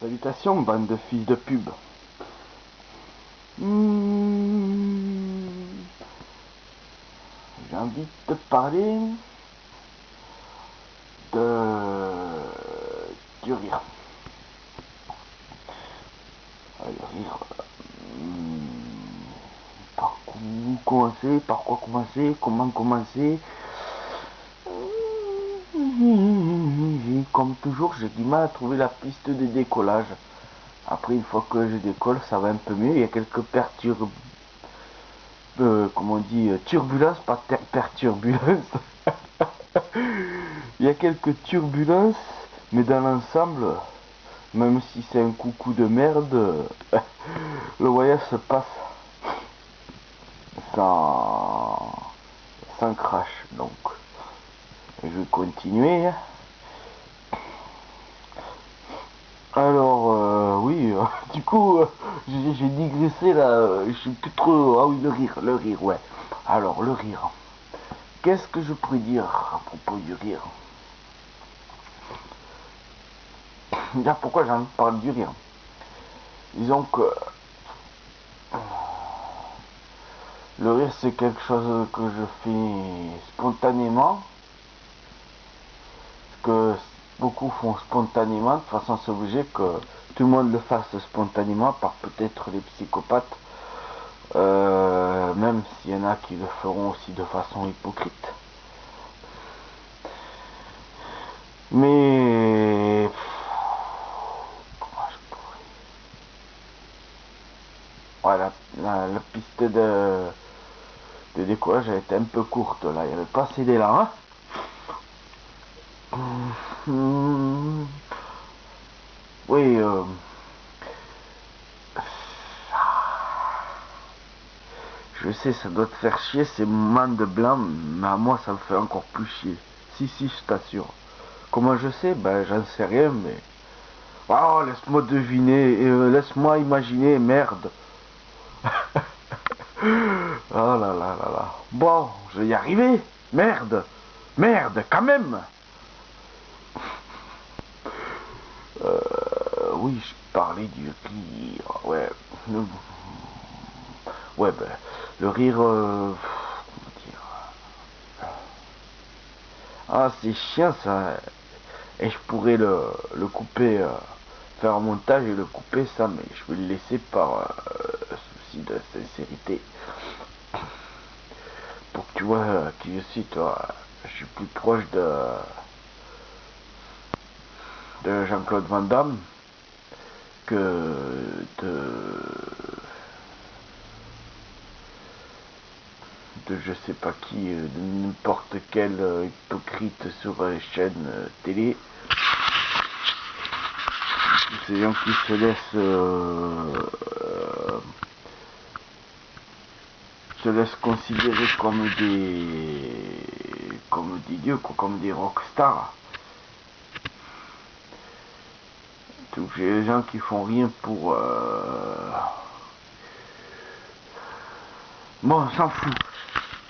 Salutations, bande de fils de pub. J'ai envie de te parler du rire. Le rire. Par où commencer, par quoi commencer, comment commencer. Comme toujours, j'ai du mal à trouver la piste de décollage. Après, une fois que je décolle, ça va un peu mieux. Il y a quelques comment on dit, turbulences, pas perturbulences. Il y a quelques turbulences, mais dans l'ensemble, même si c'est un coucou de merde, le voyage se passe sans crash. Donc, je vais continuer. Alors, oui, du coup, j'ai digressé là, je suis plus trop... Ah oui, le rire, ouais. Alors, le rire. Qu'est-ce que je pourrais dire à propos du rire? Déjà, pourquoi j'ai envie de parler du rire? Disons que le rire, c'est quelque chose que je fais spontanément, que beaucoup font spontanément. De toute façon, c'est obligé que tout le monde le fasse spontanément, par peut-être les psychopathes, même s'il y en a qui le feront aussi de façon hypocrite. Mais comment je pourrais... Voilà, la piste de décollage a été un peu courte là, il n'y avait pas assez d'élan. Oui, je sais, ça doit te faire chier ces moments de blanc, mais à moi ça me fait encore plus chier. Si, je t'assure. Comment je sais? Ben, j'en sais rien, mais... Oh, laisse-moi deviner, laisse-moi imaginer, merde. Oh là là là là. Bon, je vais y arriver. Merde. Merde, quand même. Oui, je parlais du rire. Ouais. Ouais, ben, le rire... comment dire? Ah, c'est chiant ça. Et je pourrais le couper, faire un montage et le couper ça, mais je vais le laisser par souci de sincérité. Pour que tu vois qui je suis, toi. Je suis plus proche de Jean-Claude Van Damme que de je sais pas qui, de n'importe quel hypocrite sur les chaînes télé. Tous ces gens qui se laissent considérer comme des dieux, quoi, comme des rockstars. Donc j'ai des gens qui font rien pour... Bon, on s'en fout.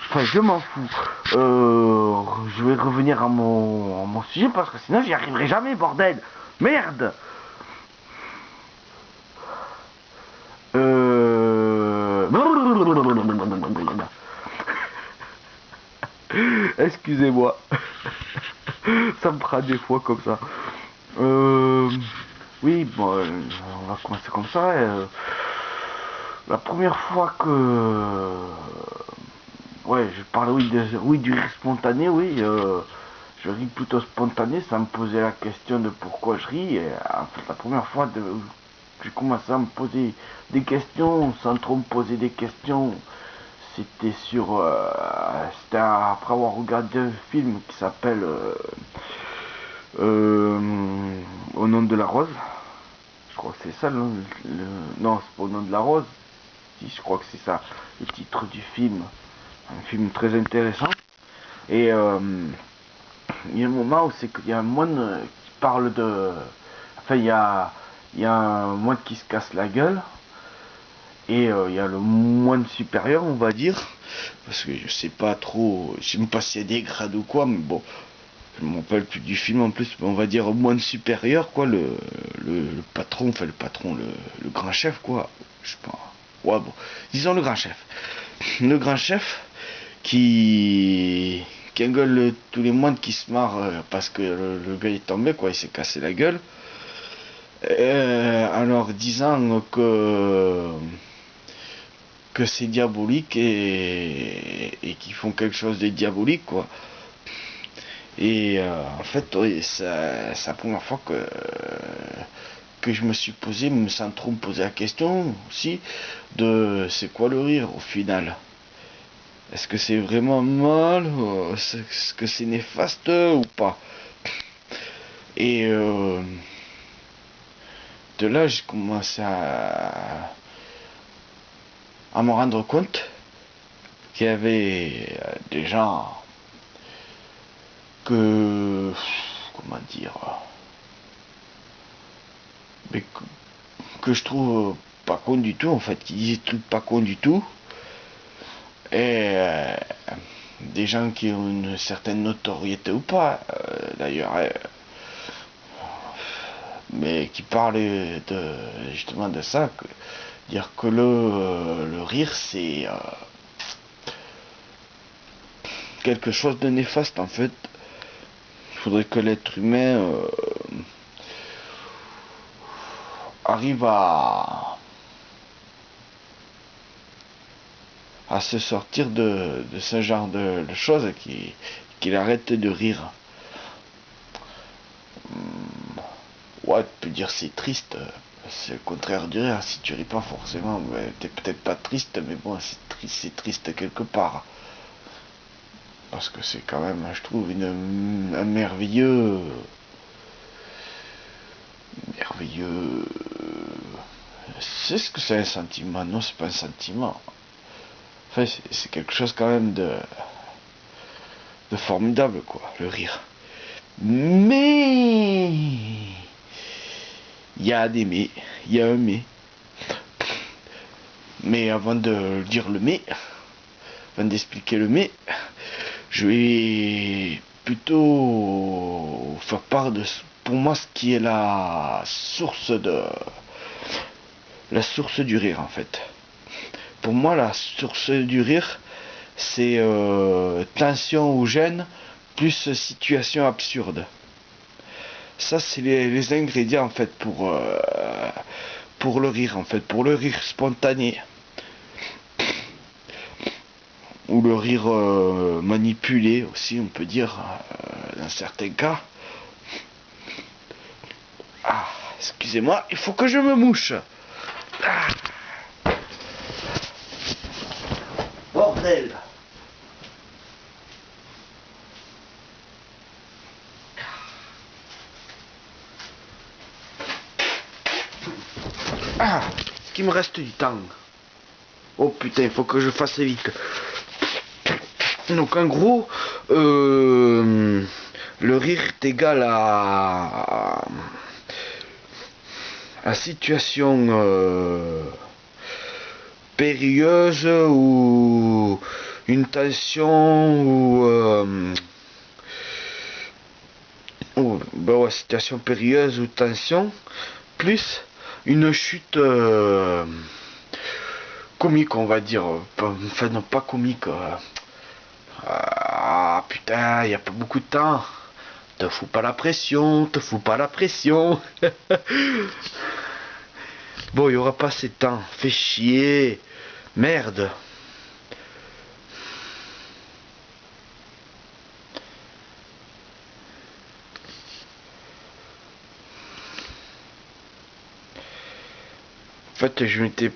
Enfin, je m'en fous. Je vais revenir à mon sujet parce que sinon j'y arriverai jamais, bordel. Merde. Excusez-moi. Ça me prend des fois comme ça. Oui, bon, on va commencer comme ça. La première fois que... Ouais, je parle oui, du rire spontané, oui. Je ris plutôt spontané, ça me posait la question de pourquoi je ris. Et en fait, la première fois que j'ai commencé à me poser des questions, sans trop me poser des questions, c'était c'était après avoir regardé un film qui s'appelle Au nom de la rose. Je crois que c'est ça non, c'est pas Au nom de la rose. Si, je crois que c'est ça, le titre du film. Un film très intéressant. Et il y a un moment où c'est qu'il y a un moine qui parle de... Enfin, il y a un moine qui se casse la gueule. Et il y a le moine supérieur, on va dire. Parce que je sais pas trop... Je sais même pas s'il y a des grades ou quoi, mais bon. je me rappelle plus du film en plus, mais on va dire au moine supérieur, quoi, le patron, enfin le patron, le grand chef, quoi, je sais pas, ouais, bon, disons le grand chef. Le grand chef qui engueule tous les moines qui se marrent parce que le gars est tombé, quoi, il s'est cassé la gueule, en leur disant que c'est diabolique et qu'ils font quelque chose de diabolique, quoi. Et en fait, oui, c'est la première fois que je me suis posé, sans trop me poser la question aussi, de c'est quoi le rire au final? Est-ce que c'est vraiment mal? Est-ce que c'est néfaste ou pas? Et de là, j'ai commencé à me rendre compte qu'il y avait des gens que, comment dire, mais que je trouve pas con du tout, en fait, qui disent des trucs pas con du tout, et des gens qui ont une certaine notoriété ou pas, d'ailleurs, mais qui parlent justement de ça, dire que le rire c'est quelque chose de néfaste en fait. Il faudrait que l'être humain arrive à se sortir de ce genre de choses, qu'il arrête de rire. Ouais, tu peux dire c'est triste, c'est le contraire du rire. Si tu ris pas forcément, t'es peut-être pas triste, mais bon, c'est triste quelque part. Parce que c'est quand même, je trouve, un merveilleux... C'est ce que c'est un sentiment? Non, c'est pas un sentiment. Enfin, c'est quelque chose quand même de formidable, quoi, le rire. Mais... il y a des mais, il y a un mais. Mais avant de dire le mais, avant d'expliquer le mais, je vais plutôt faire part de, pour moi, ce qui est la source du rire, en fait. Pour moi, la source du rire, c'est tension ou gêne, plus situation absurde. Ça, c'est les ingrédients, en fait, pour le rire, en fait, pour le rire spontané. Ou le rire manipulé aussi, on peut dire, dans certains cas. Ah, excusez-moi, il faut que je me mouche. Ah. Bordel. Ah, est-ce qu'il me reste du temps? Oh putain, il faut que je fasse vite. Donc en gros, le rire est égal à situation périlleuse ou une tension ou ben ouais, situation périlleuse ou tension plus une chute comique, on va dire, enfin non pas comique, ah putain, il y a pas beaucoup de temps, te fous pas la pression, te fous pas la pression. Bon, il y aura pas assez de temps, fais chier, merde. En fait, je m'étais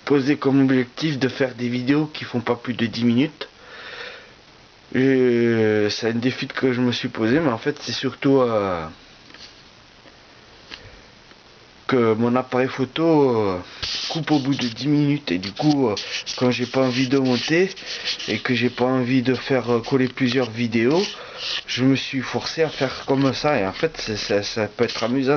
posé comme objectif de faire des vidéos qui font pas plus de 10 minutes. C'est un défi que je me suis posé, mais en fait, c'est surtout que mon appareil photo coupe au bout de 10 minutes. Et du coup, quand j'ai pas envie de monter et que j'ai pas envie de faire coller plusieurs vidéos, je me suis forcé à faire comme ça. Et en fait, ça peut être amusant.